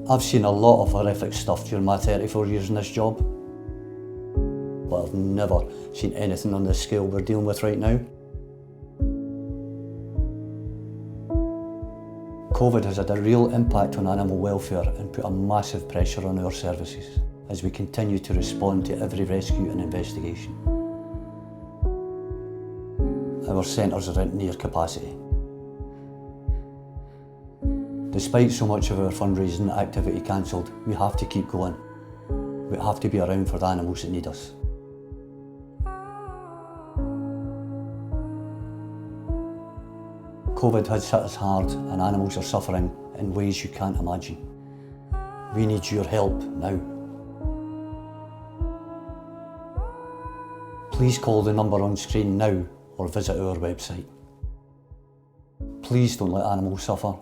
I've seen a lot of horrific stuff during my 34 years in this job, but I've never seen anything on the scale we're dealing with right now. COVID has had a real impact on animal welfare and put a massive pressure on our services as we continue to respond to every rescue and investigation. Our centres are at near capacity. Despite so much of our fundraising activity cancelled, we have to keep going. We have to be around for the animals that need us. COVID has hit us hard and animals are suffering in ways you can't imagine. We need your help now. Please call the number on screen now or visit our website. Please don't let animals suffer.